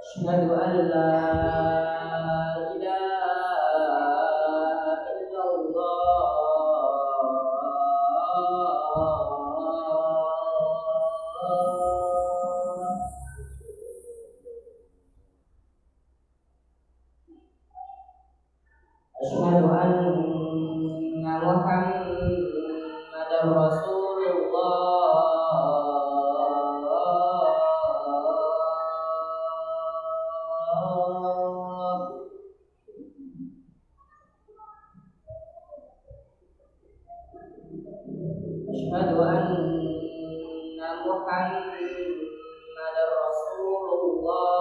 أشهد أن لا إله إلا الله. أشهد أن محمدا رسول الله. أشهد أن محمدا رسول الله.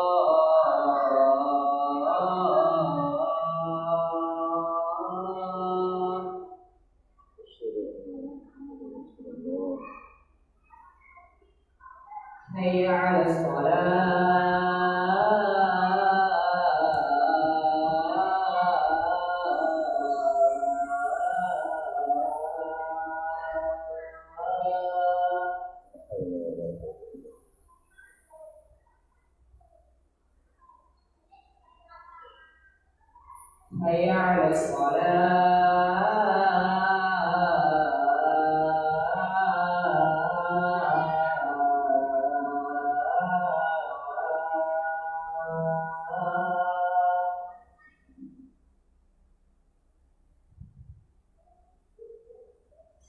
حي على حي على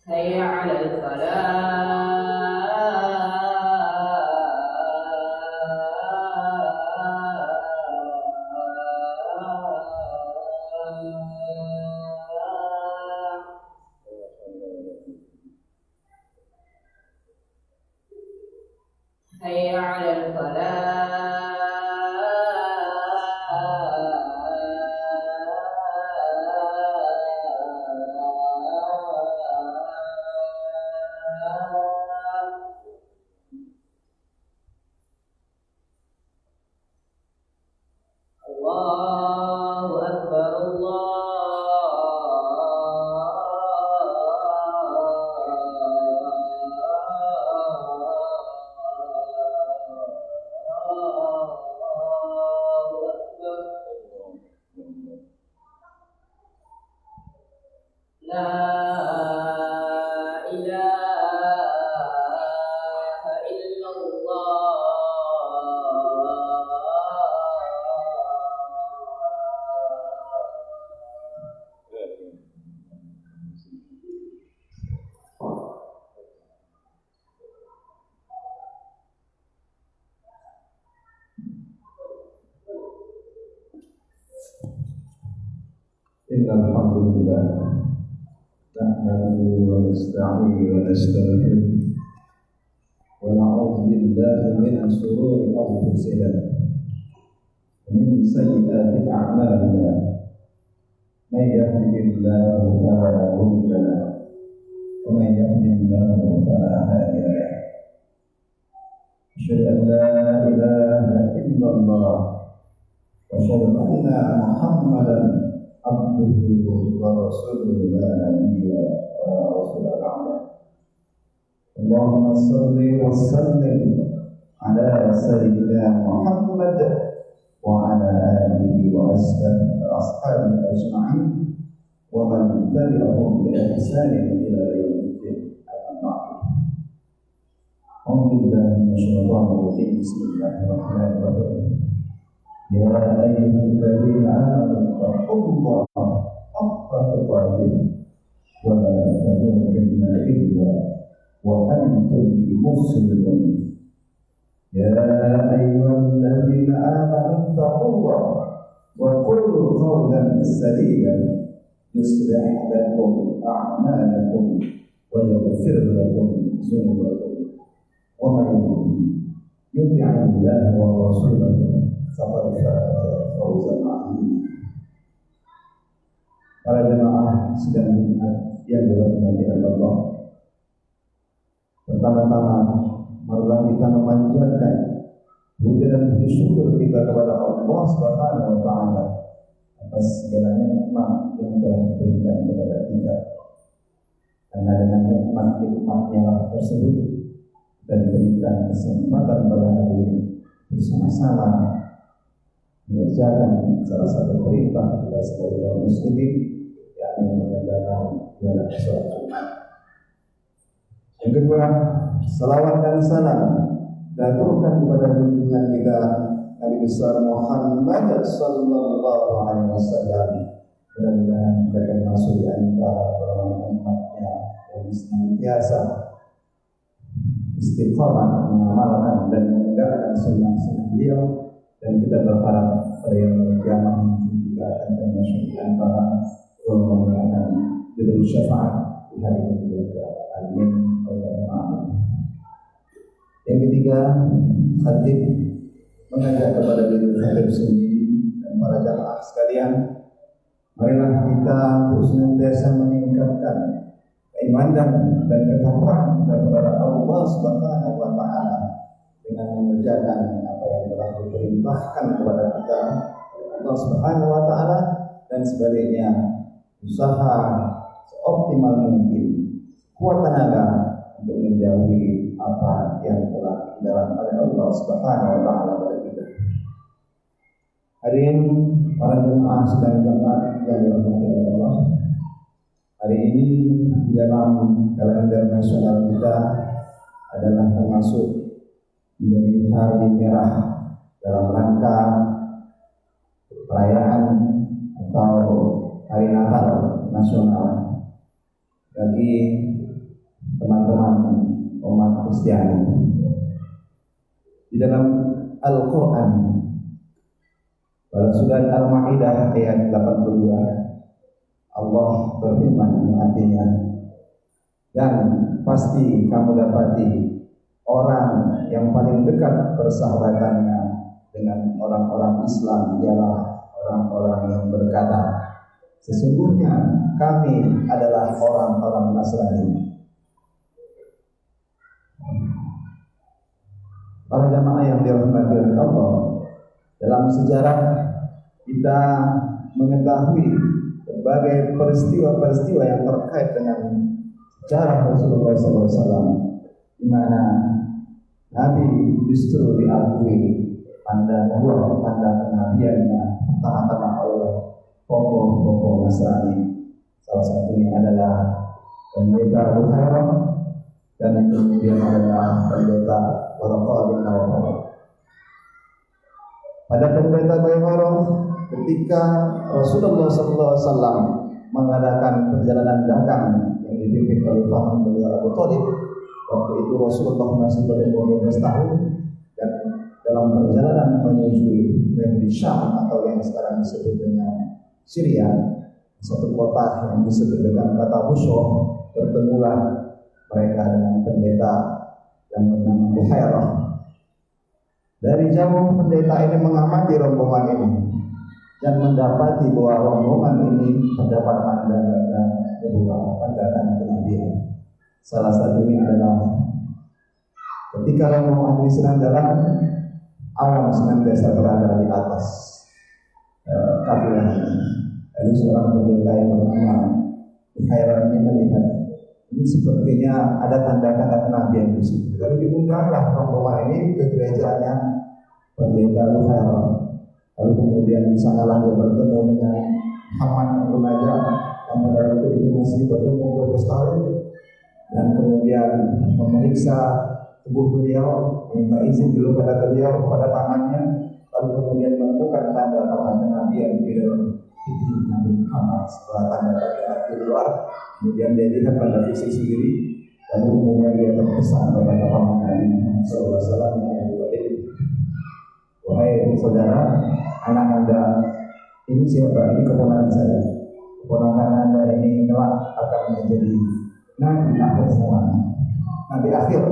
حي على حي على الله أكبر لا إله إلا إن الحمد لله نحمده ونستعينه ونستغفره ونعوذ بالله من شرور أنفسنا ومن سيئات أعمالنا من يهده الله فلا مضل له ومن يضلل له فلا هادي له أشهد أن لا إله إلا الله وأشهد أن محمدا عبده ورسوله لا نبي ولا رسول بعده. اللهم صل وسلم على سيدنا محمد وعلى آله وأصحابه أجمعين ومن تبعهم بإحسان إلى يوم الدين. أما بعد. أعوذ بالله من الشيطان الرجيم. بسم الله الرحمن الرحيم. يا أيها الذين آمنوا اتقوا الله حق تقاته ولا تموتن إلا وأنتم مسلمون. يا أيها الذين آمنوا اتقوا الله وقولوا قولا سديدا يصلح لكم أعمالكم ويغفر لكم ذنوبكم ومن يطع الله ورسوله فقد فاز فوزا عظيما. Para jemaah sidang Jumat yang dirahmati Allah, pertama-tama marilah kita memanjatkan puja dan puji syukur kita kepada Allah Subhanahu wa taala atas segala nikmat yang telah diberikan kepada kita. Karena dengan nikmat-nikmatnya tersebut kita diberikan kesempatan pada hari ini bersama-sama mengerjakan salah satu perintah kita sebagai kaum muslimin, yakni mengerjakan ibadah sholat Jumat. Yang kedua, salawat dan salam diaturkan kepada junjungan kita Nabi besar Muhammad sallallahu alaihi wasallam. Mudah-mudahan kita termasuk di antara orang umatnya yang senantiasa istiqamah mengamalkan dan menegakkan sunnah-sunnah beliau, dan kita berharap pada yaumul qiyamah kita akan termasuk di antara orang yang akan diberi syafaat di hari kemudian. Amin. Yang ketiga, khatib mengajak kepada diri khatib sendiri dan para jamaah sekalian, marilah kita terus senantiasa meningkatkan keimanan dan ketakwaan kepada Allah Subhanahu wa taala dengan mengerjakan apa yang telah diperintahkan kepada kita Allah Subhanahu wa taala, dan sebaliknya usaha seoptimal mungkin kuat tenaga untuk menjauhi apa yang telah dilarang oleh Allah Subhanahu wa taala pada kita. Hadirin para jemaah sedang jemaah yang dirahmati oleh Allah. Hari ini di dalam kalender nasional kita adalah termasuk menjadi hari merah dalam rangka perayaan atau hari Natal nasional bagi teman-teman umat Kristiani. Di dalam Al-Quran pada surat Al-Maidah ayat 82 Allah berfirman artinya, dan pasti kamu dapati orang yang paling dekat persahabatannya dengan orang-orang Islam ialah orang-orang yang berkata, sesungguhnya kami adalah orang-orang Nasrani. Para jamaah yang dirahmati oleh Allah, dalam sejarah kita mengetahui berbagai peristiwa-peristiwa yang terkait dengan sejarah Rasulullah SAW, di mana Nabi justru diakui tanda kenabiannya pertama-tama oleh tokoh-tokoh Nasrani. Salah satunya adalah pendeta Bukhairah, dan yang kemudian adalah pendeta Waraqah bin Nawfal. Pada pendeta Bukhairah, ketika Rasulullah SAW mengadakan perjalanan dagang yang dipimpin oleh paman beliau Abu Thalib, waktu itu Rasulullah masih berumur 12 tahun, dan dalam perjalanan menuju negeri Syam atau yang sekarang disebut dengan Syria, satu kota yang disebut dengan kata Busra, bertemulah mereka dengan pendeta yang bernama Bukhairah. Dari jauh pendeta ini mengamati rombongan ini dan mendapati bahwa rombongan ini terdapat tanda-tanda nubuwah, tanda-tanda kenabian. Salah satunya adalah ketika rombongan ini sedang jalan, awan senantiasa berada di atas kafilah ini. Lalu seorang pendeta yang bernama Bukhairah ini melihat, ini sepertinya ada tanda-tanda kenabian di situ. Lalu diundanglah rombongan ini ke gerejanya pendeta Bukhairah. Lalu kemudian di sanalah dia bertemu dengan Muhammad bin Najjar yang pada waktu itu masih berumur 12 tahun, dan kemudian memeriksa tubuh beliau, minta izin dulu pada beliau, pada tangannya, lalu kemudian menemukan tanda-tanda kenabian di dalam pipi Nabi Muhammad. Setelah tanda-tanda di luar, kemudian dia lihat pada fisik sendiri, lalu kemudian dia berpesan kepada paman Nabi Muhammad SAW yang wahai saudara, anak anda ini siapa? Ini keponakan saya. Keponakan anda ini kelak akan menjadi nabi akhir zaman, nabi akhir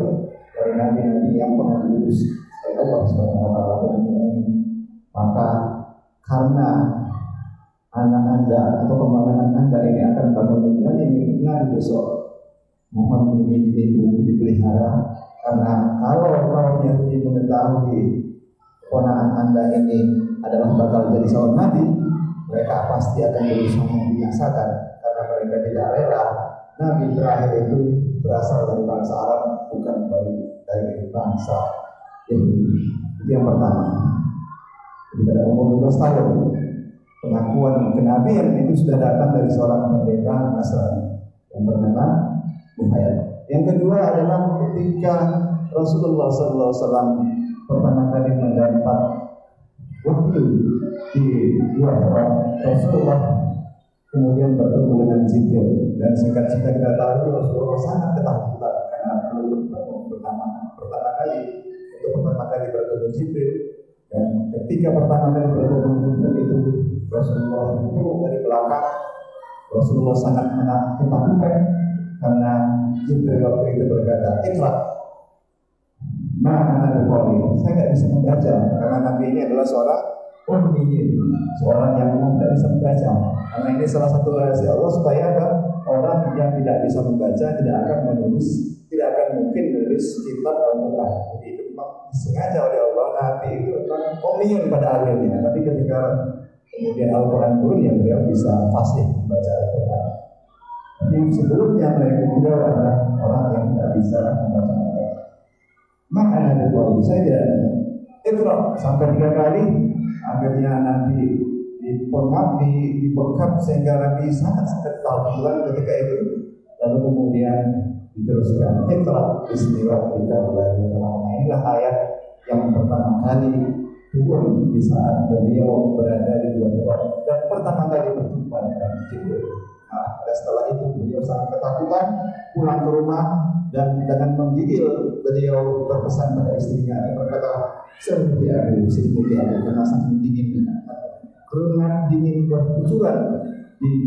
dari nabi-nabi yang pernah diutus oleh Allah Subhanahu wa taala ke dunia ini. Maka karena anak anda atau keponakan anda ini akan bakal menjadi nabi besok, mohon ini dipelihara, karena kalau kaum Yahudi mengetahui keponakan anda ini adalah bakal jadi seorang nabi, mereka pasti akan berusaha membinasakan, karena mereka tidak rela nabi terakhir itu berasal dari bangsa Arab, bukan dari bangsa Yahudi. Itu yang pertama. pada umur 12 tahun. Pengakuan kenabian itu sudah datang dari seorang pendeta Nasrani yang bernama Muhammad. Yang kedua adalah ketika Rasulullah SAW pertama kali mendapat wahyu di Gua Hira, Rasulullah kemudian bertemu dengan Jibril, dan singkat cerita kita tahu Rasulullah sangat ketakutan karena pertama kali bertemu Jibril. Dan ketika pertama kali bertemu Jibril itu Rasulullah itu dari belakang, Rasulullah sangat ketakutan karena Jibril waktu itu berkata, "Iqra, ma ana biqari." Saya tidak bisa membaca karena Nabi ini adalah seorang ummiyin, seorang yang tidak bisa membaca. Karena ini salah satu rahasia Allah supaya apa? Orang yang tidak bisa membaca tidak akan menulis, tidak akan mungkin menulis kitab Al-Quran. Jadi itu memang disengaja oleh Allah. Nabi itu memang ummiyin pada akhirnya, tapi ketika kemudian Al-Quran turun ya beliau bisa fasih membaca Al-Quran. Jadi sebelumnya beliau adalah orang yang tidak bisa membaca Al-Quran. Maka ada dua, saya tidak Iqra sampai 3 kali, akhirnya nanti dibekap sehingga Nabi sangat ketakutan ketika itu. Lalu kemudian diteruskan Iqra bismi rabbika alladzi khalaq. Inilah ayat yang pertama kali turun di saat beliau berada di Gua Hira dan pertama kali berjumpa dengan Jibril. Nah, dan setelah itu beliau sangat ketakutan, pulang ke rumah dan dengan menggigil beliau berpesan pada istrinya, dia berkata, "Selimuti aku karena saking dinginnya." Keringat dingin berkucuran di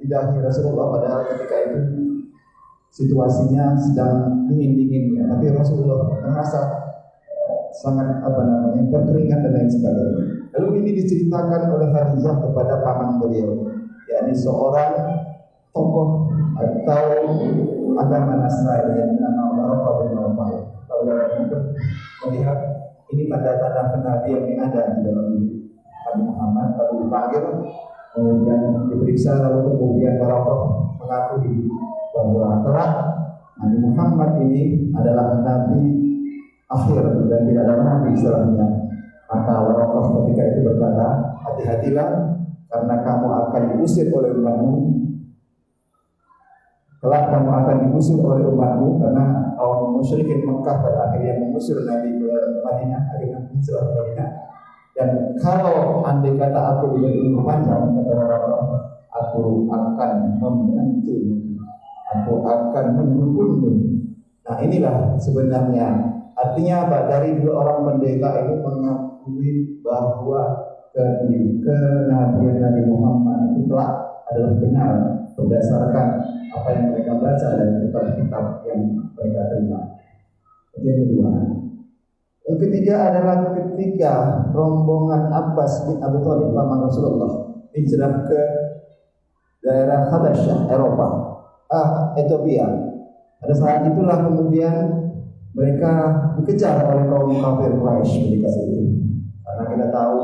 dahi Rasulullah, padahal ketika itu situasinya sedang dingin-dinginnya, tapi Rasulullah merasa sangat berkeringat dan lain sebagainya. Lalu ini diceritakan oleh Khadijah kepada paman beliau, yakni seorang tokoh atau agama Nasrani yang bernama Waraqah bin Nawfal. Lalu melihat ini tanda-tanda kenabian yang ada di dalam diri Nabi Muhammad, lalu dipanggil, kemudian diperiksa, lalu kemudian Waraqah mengakui bahwa telah Nabi Muhammad ini adalah nabi akhir dan tidak ada nabi setelahnya. Maka Waraqah ketika itu berkata, "Hati-hatilah karena kamu akan diusir oleh umatmu. Kelak kamu akan diusir oleh umatmu karena kaum musyrikin Mekah pada akhirnya mengusir Nabi ke Madinah, akhirnya hijrah ke Madinah. Dan kalau andai kata aku diberi umur panjang, kata orang-orang, aku akan membantu, aku akan mendukungmu." Nah inilah sebenarnya artinya apa? Dari 2 orang pendeta itu mengakui bahwa kenabian Nabi Muhammad itu telah adalah benar berdasarkan apa yang mereka baca dari kitab-kitab yang mereka terima. Itu yang kedua. Yang ketiga adalah ketika rombongan Abbas bin Abi Thalib paman Rasulullah hijrah ke daerah Habasyah, Ethiopia. Pada saat itulah kemudian mereka dikejar oleh kaum kafir Quraisy ketika itu. Karena kita tahu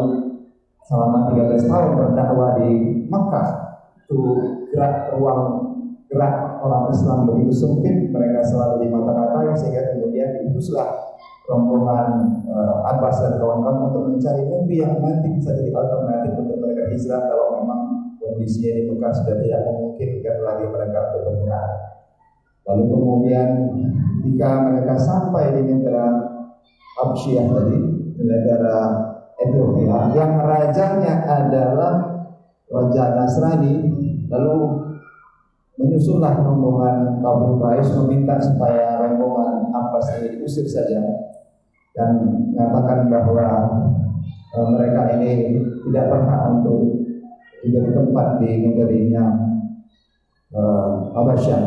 selama 13 tahun berdakwah di Makkah, itu gerak orang Islam begitu sempit, mereka selalu dimata-matai, sehingga kemudian diutuslah rombongan Abbas dan kawan-kawan untuk mencari negeri yang nanti bisa jadi alternatif untuk mereka hijrah kalau memang kondisinya di Mekah sudah tidak memungkinkan lagi mereka untuk bergerak. Lalu kemudian jika mereka sampai di negara Habsyah tadi, di negara Ethiopia, yang rajanya adalah Raja Nasrani, lalu menyusullah rombongan kaum Quraisy meminta supaya rombongan Abbas ini diusir saja dan mengatakan bahwa mereka ini tidak berhak untuk diberi tempat di negerinya Habasyah.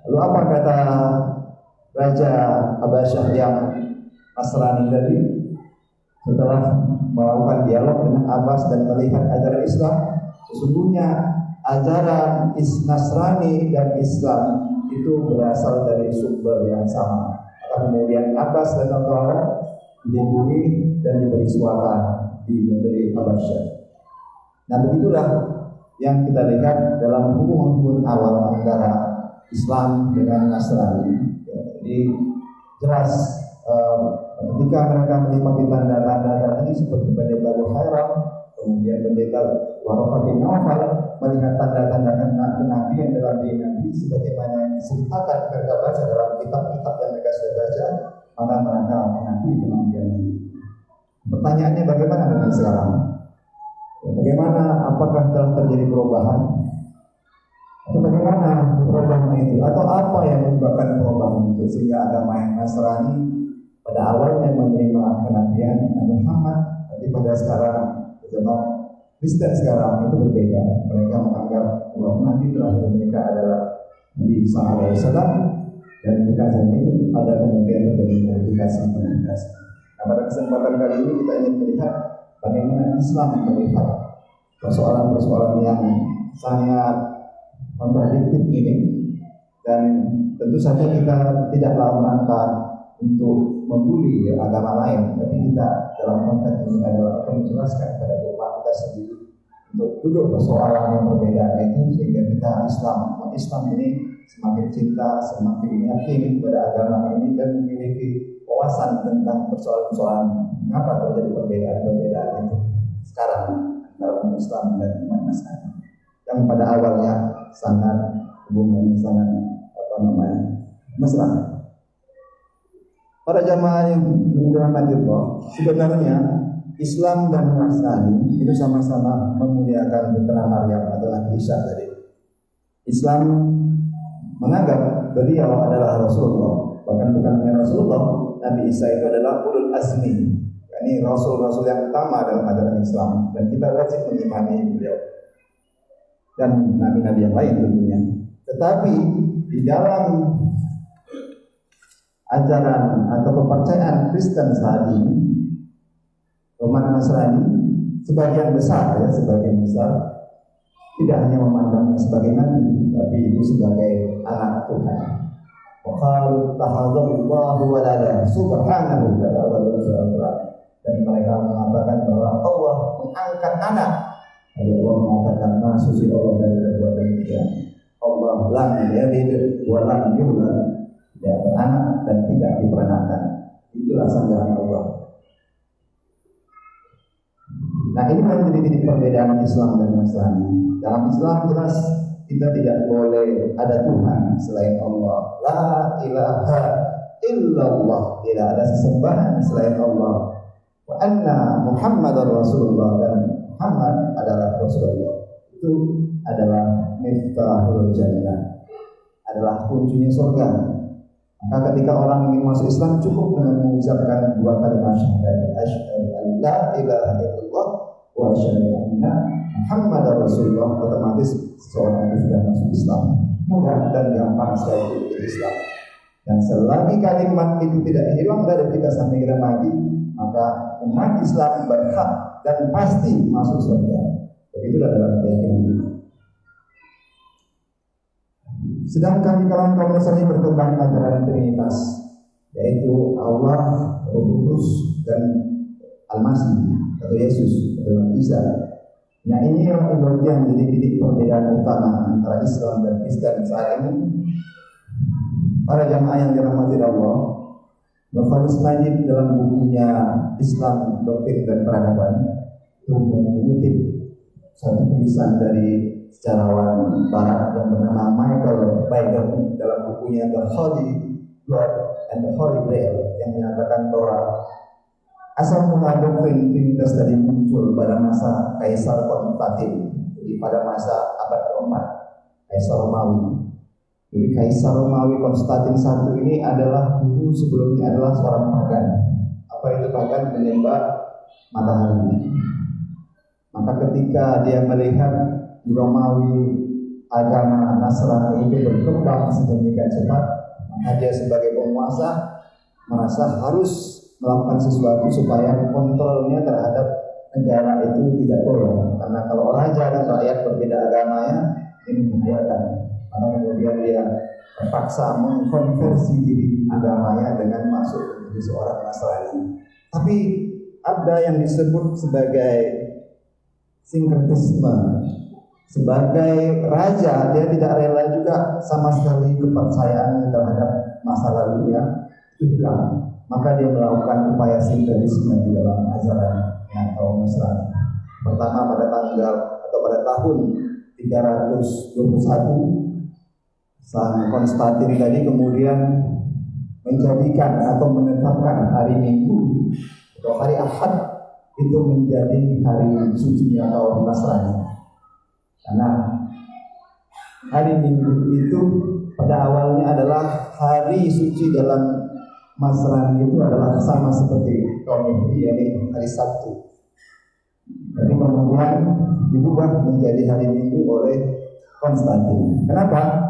Lalu apa kata Raja Habasyah yang Nasrani tadi? Setelah melakukan dialog dengan Abbas dan melihat ajaran Islam, sesungguhnya ajaran Nasrani dan Islam itu berasal dari sumber yang sama. Kemudian Abbas dan kawan-kawan dilindungi dan diberi suaka di negeri Habasyah. Nah begitulah yang kita lihat dalam hubungan awal antara Islam dengan Nasrani. Jadi jelas ketika ketika mereka menikmati tanda-tanda tadi seperti pendeta Bukhairam, kemudian pendeta Waraqah bin Nawfal melihat tanda-tanda kenabian dalam diri Nabi sebagaimana yang diceritakan mereka baca dalam kitab-kitab yang mereka sudah baca, maka mereka mengakui kenabian Nabi. Pertanyaannya bagaimana dengan sekarang? Bagaimana, apakah telah terjadi perubahan? Atau bagaimana perubahan itu? Atau apa yang menyebabkan perubahan itu sehingga agama yang Nasrani pada awalnya menerima kenabian Nabi Muhammad, tapi pada sekarang jemaat Kristen sekarang itu berbeda. Mereka menganggap bahwa Nabi terakhir mereka adalah Nabi Isa alaihissalam, dan bukan saja itu, ada kemudian terjadi modifikasi. Nah, pada kesempatan kali ini kita ingin melihat bagaimana Islam melihat persoalan-persoalan yang sangat kontradiktif ini, dan tentu saja kita tidak dalam rangka untuk membuli agama lain, tapi kita dalam konteks ini adalah menjelaskan kepada umat kita sendiri untuk duduk persoalan yang berbeda itu, sehingga kita Islam ini semakin cinta, semakin yakin kepada agama ini, dan memiliki wawasan tentang persoalan-persoalan mengapa terjadi perbedaan-perbedaan itu sekarang antara umat Islam dan umat Nasrani yang pada awalnya sangat hubungannya sangat mesra. Para jamaah yang dirahmati Allah, sebenarnya Islam dan Nasrani itu sama-sama memuliakan Putra Maryam atau Nabi Isa tadi. Islam menganggap beliau adalah Rasulullah, bahkan bukan hanya Rasulullah, Nabi Isa itu adalah ulul azmi, ini rasul-rasul yang utama dalam ajaran Islam, dan kita wajib mengimani beliau dan nabi-nabi yang lain tentunya. Tetapi di dalam ajaran atau kepercayaan Kristen saat ini, umat Nasrani sebagian besar tidak hanya memandangnya sebagai nabi, tapi itu sebagai anak Tuhan. Waqalu tahadzallahu walada subhanahu wa ta'ala. Dan mereka mengatakan bahwa Allah mengangkat anak. Allah mengatakan suci Allah dari perbuatan demikian. Allah lam yalid wa lam yulad, tidak beranak dan tidak diperanakan. Itulah sanggahan Allah. Nah, ini menjadi titik perbedaan Islam dan Nasrani. Dalam Islam jelas kita tidak boleh ada Tuhan selain Allah. La ilaha illallah, tidak ada sesembahan selain Allah. Wa anna Muhammadar Rasulullah, dan Muhammad adalah Rasulullah. Itu adalah miftahul jannah, adalah kuncinya surga. Maka ketika orang ingin masuk Islam cukup dengan mengucapkan dua kalimat syahadat, asyhadu an la ilaha illallah wa asyhadu anna Muhammadar Rasulullah, otomatis seseorang itu sudah masuk Islam. Mudah dan gampang sekali untuk Islam. Dan selagi kalimat itu tidak hilang dari kita sampai kita mati, maka umat Islam berhak dan pasti masuk surga. Begitulah dalam keyakinan kita. Sedangkan di kalangan kaum Nasrani berkembang ajaran Trinitas, yaitu Allah, Roh Kudus, dan Al-Masih atau Yesus atau Nabi Isa. Nah, ini yang menjadi titik perbedaan utama antara Islam dan Kristen saat ini. Para jamaah yang dirahmati Allah, Nurul Najib dalam bukunya Islam, Doktrin dan Peradaban itu mengutip satu tulisan dari sejarawan Barat yang bernama Michael Biden dalam bukunya The Holy Blood and the Holy Grail, yang menyatakan bahwa asal mula doktrin Trinitas tadi muncul pada masa Kaisar Konstantin, jadi pada masa abad keempat Kaisar Romawi. Jadi Kaisar Romawi Konstantin I ini adalah dulu sebelumnya adalah seorang pagan. Apa itu pagan? Menyembah matahari. Maka ketika dia melihat di Romawi agama Nasrani itu berkembang sedemikian cepat, maka dia sebagai penguasa merasa harus melakukan sesuatu supaya kontrolnya terhadap negara itu tidak bolong. Karena kalau raja dan rakyat berbeda agamanya, ini membahayakan. Maka kemudian dia terpaksa mengkonversi diri agamanya dengan masuk menjadi seorang Nasrani. Tapi ada yang disebut sebagai sinkretisme. Sebagai raja, dia tidak rela juga sama sekali kepercayaannya terhadap masa lalunya itu hilang. maka dia melakukan upaya sinkretisme di dalam ajarannya kaum Nasrani. Pertama pada tanggal atau pada tahun 321 Sang Konstantin tadi kemudian menjadikan atau menetapkan hari Minggu atau hari Ahad itu menjadi hari sucinya kaum Nasrani. Karena hari Minggu itu pada awalnya adalah hari suci dalam Nasrani itu adalah sama seperti kaum Yahudi, yaitu hari Sabtu. Jadi kemudian diubah menjadi hari Minggu oleh Konstantin. Kenapa?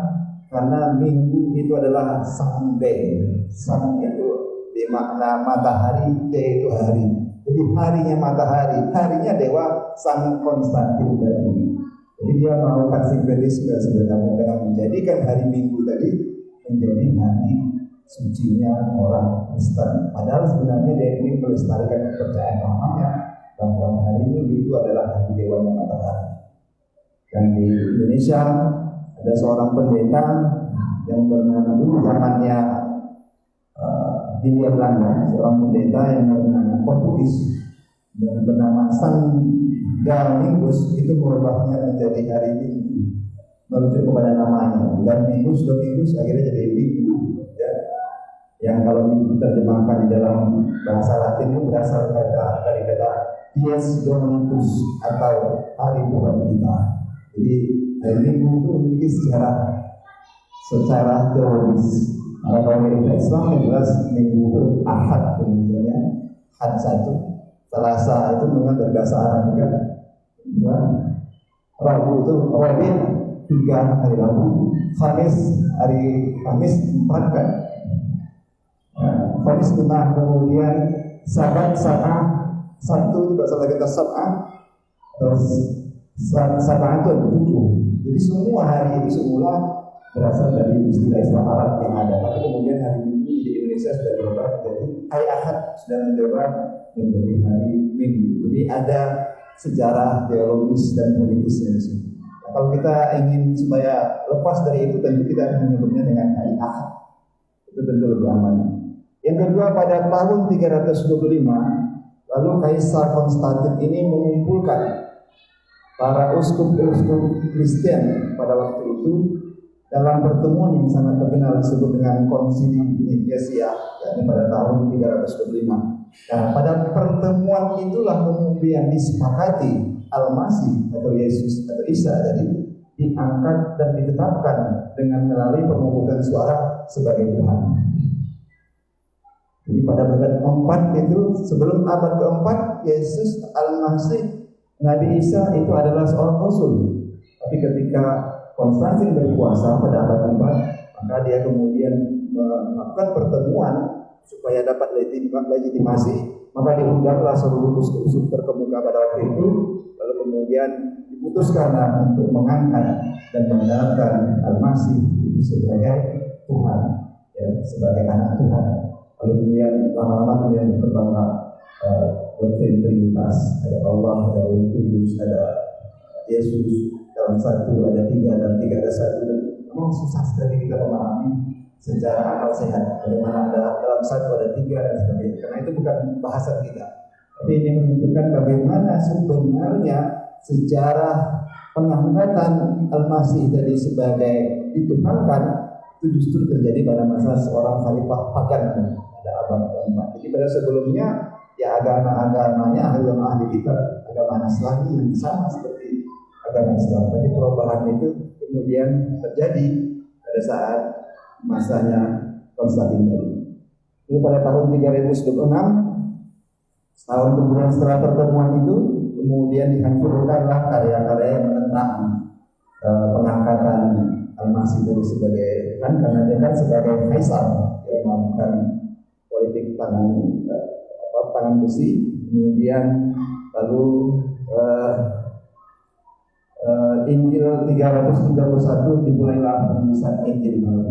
Karena Minggu itu adalah Sunday. Sun itu bermakna matahari, day itu hari. Jadi harinya matahari, harinya dewa Sang Konstantin tadi. Jadi dia melakukan sinkretisme sebenarnya dengan menjadikan hari Minggu tadi menjadi hari sucinya orang Kristen. Padahal sebenarnya dia ini melestarikan kepercayaan lamanya bahwa hari Minggu itu adalah hari dewanya matahari. Dan di Indonesia ada seorang pendeta yang bernama dulu zamannya Hindia Belanda, seorang pendeta yang bernama Portugis dan bernama San Domingos itu merubahnya menjadi hari Minggu merujuk kepada namanya. Dan Domingos akhirnya jadi Minggu, ya. Yang kalau diterjemahkan di dalam bahasa Latin itu berasal dari kata Dies Dominus atau hari Tuhan kita. Jadi hari Minggu itu memiliki secara teologis. Kalau kita Islam yang jelas Minggu itu Ahad, kemudiannya Ahad 1, Selasa itu dengan berbahasa Arab juga, Rabu itu Rabi 3 hari Rabu, Kamis hari Kamis 4 kan, Kamis 5, kemudian Sabat Sabtu itu berasal dari kata Sab'ah, terus Sabatun 7. Jadi semua hari itu semula berasal dari istilah Arab yang ada. Tapi kemudian hari Minggu di Indonesia sudah berubah menjadi hari Ahad, sudah berubah menjadi hari Minggu. Jadi ada sejarah teologis dan politisnya di sini. Nah, kalau kita ingin supaya lepas dari itu, tentu kita akan menyebutnya dengan hari Ahad. Itu tentu lebih aman. Yang kedua, pada tahun 325, lalu Kaisar Konstantin ini mengumpulkan para uskup-uskup Kristen pada waktu itu dalam pertemuan yang sangat terkenal disebut dengan Konsili Nikesia, yakni pada tahun 325. Nah, pada pertemuan itulah kemudian disepakati Al-Masih atau Yesus atau Isa jadi diangkat dan ditetapkan dengan melalui pemungutan suara sebagai Tuhan. Jadi pada abad keempat itu, sebelum abad keempat, Yesus Al-Masih Nabi Isa itu adalah seorang rasul. Tapi ketika Konstantin berkuasa pada abad keempat, maka dia kemudian melakukan pertemuan supaya dapat legitimasi, maka diundanglah seluruh uskup terkemuka pada waktu itu, lalu kemudian diputuskan untuk mengangkat dan mengenalkan Al-Masih itu sebagai Tuhan, ya, sebagai anak Tuhan. Lalu kemudian lama-lama kemudian berkembang doktrin Trinitas, ada Allah, ada Roh Kudus, ada Yesus dalam satu, ada tiga dan tiga ada satu. Dan memang susah sekali kita memahami secara akal sehat bagaimana ada dalam satu ada tiga dan sebagainya, karena itu bukan bahasan kita. Tapi ini menunjukkan bagaimana sebenarnya sejarah pengangkatan Al-Masih dari sebagai dituhankan itu justru terjadi pada masa seorang khalifah pagan pada abad keempat. Jadi pada sebelumnya ya agama-agamanya ahli kitab, agama Nasrani yang sama seperti agama Islam. Tapi perubahan itu kemudian terjadi pada saat masanya Konstantin tadi. Itu pada tahun 326, setahun kemudian setelah pertemuan itu, kemudian dihancurkanlah karya-karya yang menentang pengangkatan Al-Masih itu sebagai kan, karena dia kan sebagai kaisar yang melakukan politik tangan besi. Kemudian lalu Injil 331 dimulailah penulisan Injil baru.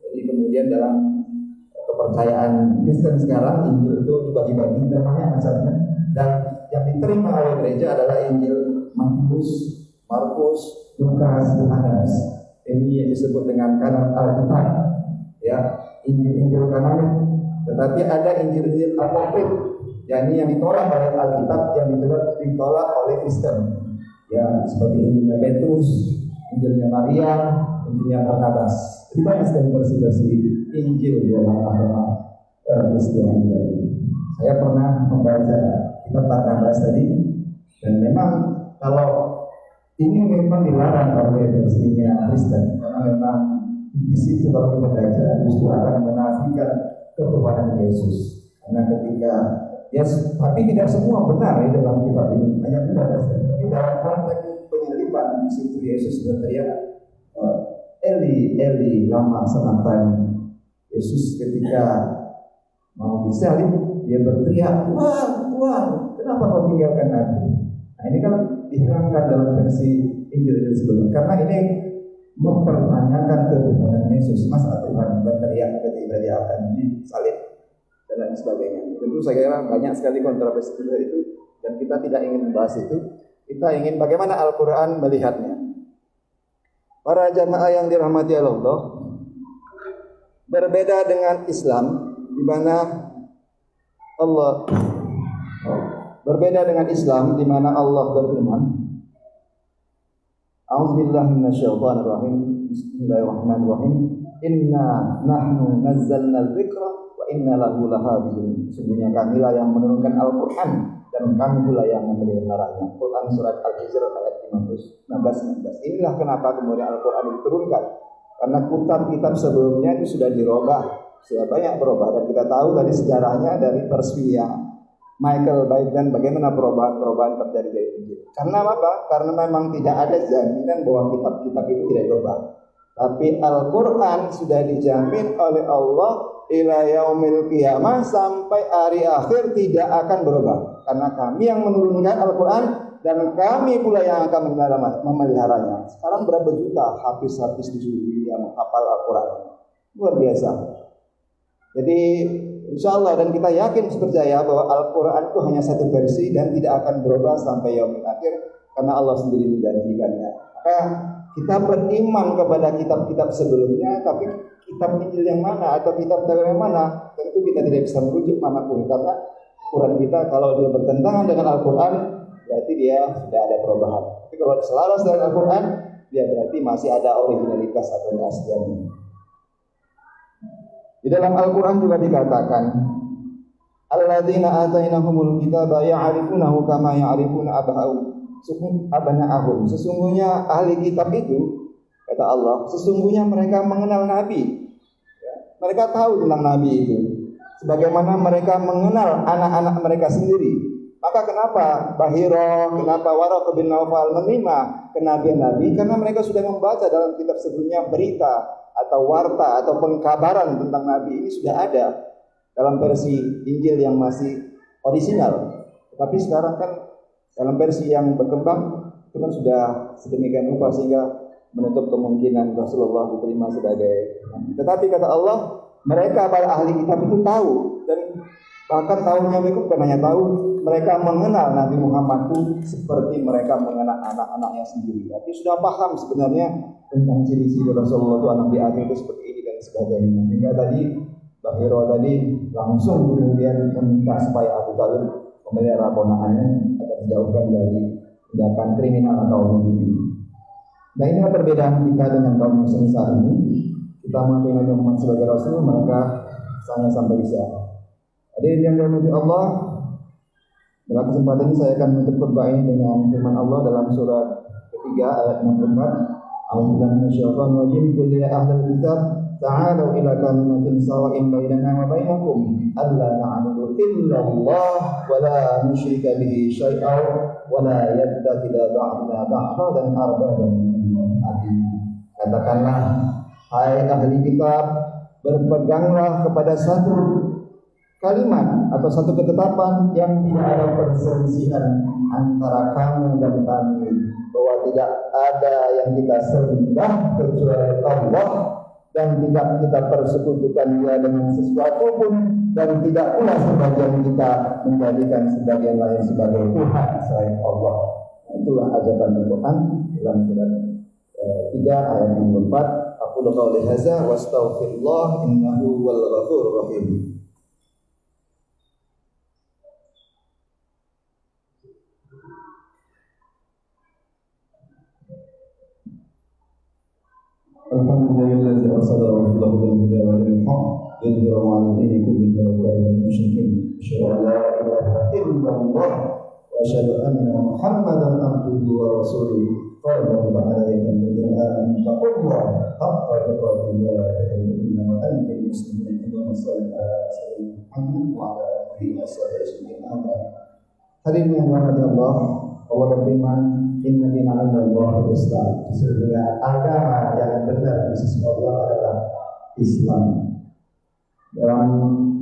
Jadi kemudian dalam kepercayaan Kristen sekarang Injil itu dibagi-bagi dan banyak macamnya, dan yang diterima oleh gereja adalah Injil Matius, Markus, Lukas, Yohanes. Ini yang disebut dengan kanon Alkitab. Ya, Injil-Injil kanon Tetapi ada Injil-Injil apokrif, yakni yang ditolak oleh Alkitab, yang ditolak oleh Kristen. Ya, seperti Injilnya Petrus, Injilnya Maria, Injilnya Barnabas. Jadi banyak sekali versi-versi Injil di dalam agama Kristiani tadi. Saya pernah membaca kitab Barnabas tadi, dan memang kalau ini memang dilarang oleh versinya Kristen, karena memang di situ kalau kita baca justru akan menafikan ketuhanan Yesus. Karena ketika tapi tidak semua benar ya dalam kitab ini, hanya tidak ada. Tapi dalam konteks penyelidikan di situ Yesus berteriak, Eli, Eli, lama sabachthani. Yesus ketika mau disalib, dia berteriak, Tuhan, kenapa kau tinggalkan aku? Nah ini kalau dihilangkan dalam versi Injil sebelumnya, karena ini mempertanyakan kebenaran Yesus. Masa Tuhan berteriak ketika dia akan disalib dan lain sebagainya. Tentu saya kira banyak sekali kontroversi itu, dan kita tidak ingin membahas itu. Kita ingin bagaimana Al-Quran melihatnya. Para jamaah yang dirahmati Allah, berbeda dengan Islam, di mana Allah berfirman, A'udzubillahi minasyaitonirrahim. Bismillahirrahmanirrahim. Inna nahnu nazzalna dzikra wa inna lahu lahafizun. Sesungguhnya kamilah yang menurunkan Al-Qur'an dan kami pula yang memeliharanya. Quran surat Al-Hijr ayat 15-16. Inilah kenapa kemudian Al-Qur'an diturunkan. Karena kitab sebelumnya itu sudah dirubah, sudah banyak berubah, dan kita tahu dari sejarahnya dari persvia Michael Baiden bagaimana perubahan terjadi dari Injil. Karena apa? Karena memang tidak ada jaminan bahwa kitab-kitab itu tidak berubah. Tapi Al-Quran sudah dijamin oleh Allah ila yaumil qiyamah, sampai hari akhir tidak akan berubah. Karena kami yang menurunkan Al-Quran dan kami pula yang akan memeliharanya. Sekarang berapa juta hafiz-hafiz di sini yang hafal Al-Quran? Luar biasa. Jadi insya Allah, dan kita yakin percaya bahwa Al-Quran itu hanya satu versi dan tidak akan berubah sampai yaumil akhir, karena Allah sendiri menjanjikannya. Maka kita beriman kepada kitab-kitab sebelumnya, tapi kitab Injil yang mana atau kitab Taurat yang mana, tentu kita tidak bisa merujuk manapun, karena Quran kita kalau dia bertentangan dengan Al-Quran, berarti dia sudah ada perubahan. Tapi kalau selaras dengan Al-Quran, dia berarti masih ada originalitas atau keasliannya. Di dalam Al-Quran juga dikatakan, alladzina atainahumul kitaba ya'rifunahu kama ya'rifuna abna'ahum. Sesungguhnya ahli kitab itu, kata Allah, sesungguhnya mereka mengenal Nabi. Mereka tahu tentang Nabi itu, sebagaimana mereka mengenal anak-anak mereka sendiri. Maka kenapa Bahira, kenapa Waraq bin Naufal menerima kenabian Nabi? Karena mereka sudah membaca dalam kitab sebelumnya berita atau warta atau pengkabaran tentang Nabi ini sudah ada dalam versi Injil yang masih orisinal. Tetapi sekarang kan dalam versi yang berkembang itu kan sudah sedemikian rupa sehingga menutup kemungkinan Rasulullah diterima sebagai Nabi. Tetapi kata Allah, mereka para ahli kitab itu tahu, dan bahkan tahunya mereka bukan hanya tahu, mereka mengenal Nabi Muhammad itu seperti mereka mengenal anak-anaknya sendiri. Tapi sudah paham sebenarnya tentang ciri-ciri Rasulullah itu anak di akhir itu seperti ini dan sebagainya. Sehingga tadi Bahira tadi langsung kemudian meminta supaya Abu Talib memelihara ponakannya agar dijauhkan dari tindakan kriminal atau membunuh. Nah, inilah perbedaan kita dengan kaum muslim saat ini. Kita mengakui Nabi Muhammad sebagai Rasul, mereka sangat sampai bisa. Hadirin yang dirahmati Allah, dalam kesempatan ini saya akan menutup khutbah ini dengan firman Allah dalam surat ketiga ayat 64. A'udzubillahi minasyaitonir rajim. Qul ya ahlal kitab ta'alu ila kalimatin sawa'in bainana wa bainakum alla na'budu illa Allah wa la nusyrika bihi syai'an wa la yattakhidha ba'duna ba'dan arbaban min dunihi. Katakanlah, hai ahli kitab, berpeganglah kepada satu kalimat atau satu ketetapan yang tidak ada perselisihan antara kamu dan kami, bahwa tidak ada yang kita sembah kecuali Allah, dan tidak kita persekutukan Dia dengan sesuatu pun, dan tidak pula sebagian kita menjadikan sebagian lain sebagai Tuhan selain Allah. Itulah ajakan Al-Quran dalam surat 3 ayat 64. Aqulu qawli hadza wa astaghfirullah innahu wal ghafurur rahim. Alhamdulillahilladzi arsala rasulahu bil huda wa dinil haqq yudhhirahu 'ala dini kullihi wa law kariha al-musyrikeen. Asyhadu an la ilaha illallah wa asyhadu anna Muhammadan abduhu wa rasuluh. Qala Allahu ta'ala ya ayyuhalladzina amanu taqullaha haqqa tuqatih wa la tamutunna illa wa antum muslimun. Allahumma shalli 'ala sayyidina Muhammad wa 'ala alihi wa sahbihi ajma'in. Hadirin yang dirahmati Allah, Allah berfirman, "Inna dina 'indallahi Islam." Sesungguhnya agama yang benar di sisi Allah adalah Islam. Dalam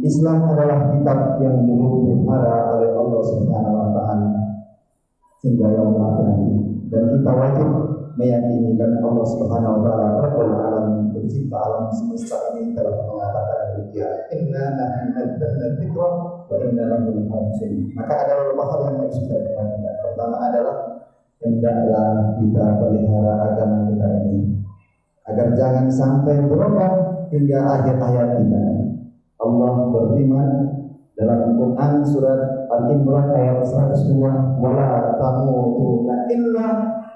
Islam adalah kitab yang dipelihara oleh Allah Subhanahu wa taala hingga yaumul akhir nanti. Dan kita wajib meyakini karena Allah Subhanahu wa taala Rabbul Alamin, pencipta alam semesta ini telah mengatakan demikian, "Inna nahnu nazzalna dzikra wa inna lahu lahafizun." Maka ada beberapa hal yang harus kita perhatikan. Pertama adalah hendaklah kita pelihara agama kita ini agar jangan sampai berubah hingga akhir hayat kita. Allah berfirman dalam Quran surat Al-Imran ayat 102, "Wala tamutunna illa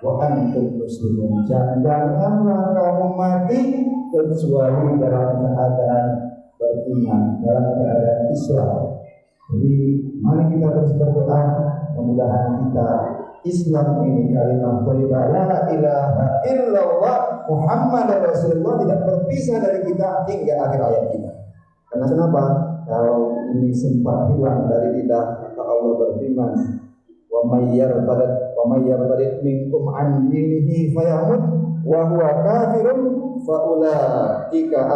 wa antum muslimun." Janganlah kamu mati kecuali dalam keadaan beriman, dalam keadaan Islam. Jadi mari kita terus berdoa, mudah-mudahan kita Islam ini kalimat thayyibah la ilaha illallah Muhammadar Rasulullah tidak berpisah dari kita hingga akhir hayat kita. Karena kenapa? Kalau ini sempat hilang dari kita, maka Allah berfirman, "Wa may yartad minkum an dinihi fayamut wa huwa kafirun fa ulaika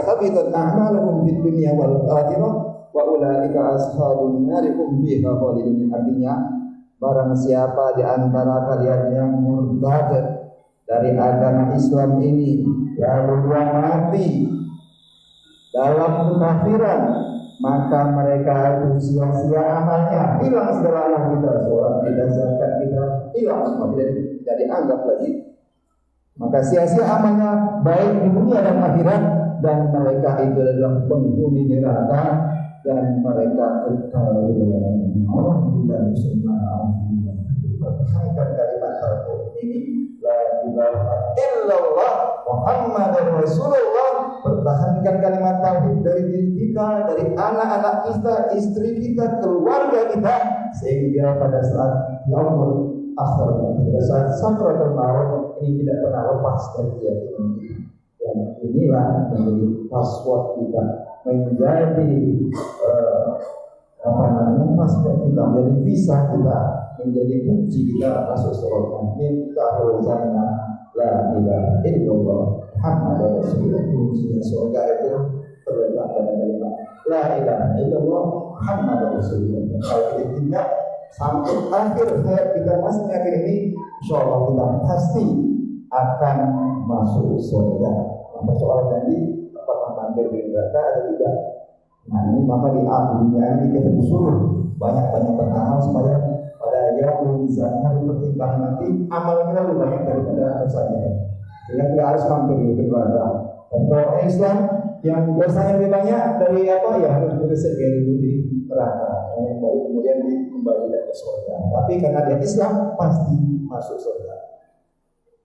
habitat a'maluhum fid dunya wal akhirah wa ulaika ashabun nar hum fiha khalidun." Artinya, barang siapa di antara kalian yang murtad dari agama Islam ini lalu dia mati dalam kekafiran, maka mereka itu sia-sia amalnya, hilang segala amal kita, sholat kita, zakat kita, hilang semua, tidak dianggap lagi. Maka sia-sia amalnya baik di dunia dan akhirat, dan mereka itu adalah penghuni neraka dan mereka kekal di dalam Allah dan semua. Perhatikan kalimat tauhid ini, la ilaha illallah Muhammadar Rasulullah. Pertahankan kalimat tauhid dari diri kita, dari anak-anak kita, istri kita, keluarga kita, sehingga pada saat yaumul akhir, pada saat sakratul maut ini tidak pernah lepas dari keyakinan kita. Dan inilah menjadi password kita, menjadi password kita, menjadi visa kita, menjadi kunci kita masuk surga. Miftahul jannah la ilaha illallah Muhammadur Rasulullah. Kunci surga itu terletak pada kalimat la ilaha illallah Muhammadur Rasulullah. Kalau kita tidak sampai akhir hayat kita masih yakin ini, insyaallah kita pasti akan masuk surga. Persoalan tadi apakah mampir di neraka atau tidak? Nah ini maka di dunia ini kita disuruh banyak-banyak beramal supaya pada yaumul mizan, hari pertimbangan nanti amal kita lebih banyak daripada dosanya. Sehingga kita harus mampir di neraka. Dan kalau Islam yang dosanya lebih banyak dari apa ya harus bersegel dulu di neraka, baru kemudian dikembalikan ke surga. Tapi karena dia Islam pasti masuk surga.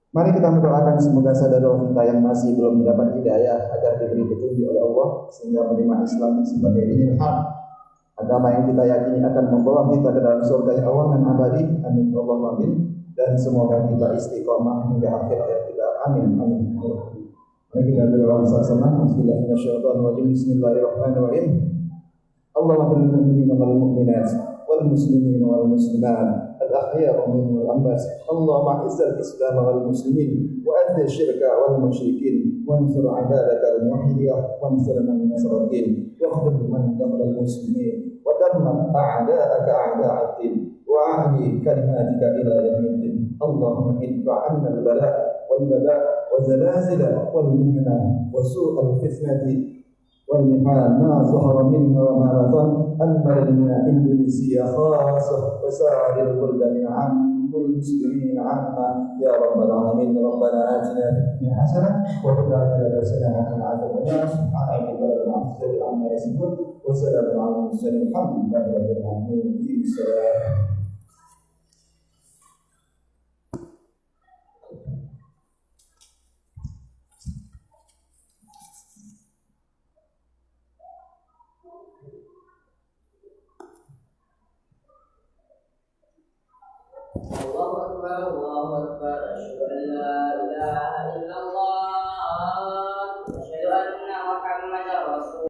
Mari kita mendoakan semoga saudara kita yang masih belum mendapat hidayah agar diberi petunjuk oleh Allah sehingga menerima Islam sebagai dinul haq, agama yang kita yakini akan membawa kita ke dalam surga yang awal dan abadi. Amin Allahumma amin. Dan semoga kita istiqamah hingga akhir hayat kita. Amin amin. Mari kita berdoa bersama-sama. Bismillahirrahmanirrahim. Allahumma lil mu'minina wal mu'minat wal muslimina wal muslimat الأحياء منهم والأموات. اللهم أعز الإسلام والمسلمين وأذل الشرك والمشركين وانصر عبادك الموحدين وانصر من نصر الدين واخذل من دخل المسلمين ودمر أعداءك أعداء الدين وأعلي كلماتك إلى يوم الدين. اللهم ادفع عنا البلاء والوباء والزلازل والمحن وسوء الفتنة والمحال ما ظهر منها وما بطن أمرنا إندونيسيا خاصة وسائر البلدان عامة المسلمين عامة يا رب العالمين. ربنا آتنا في الدنيا حسنة وفي الآخرة حسنة وقنا عذاب النار. سبحان ربك رب العزة عما يصفون وسلام على المرسلين الحمد لله رب العالمين. السلام. أكبر الله أكبر أشهد أن لا إله إلا الله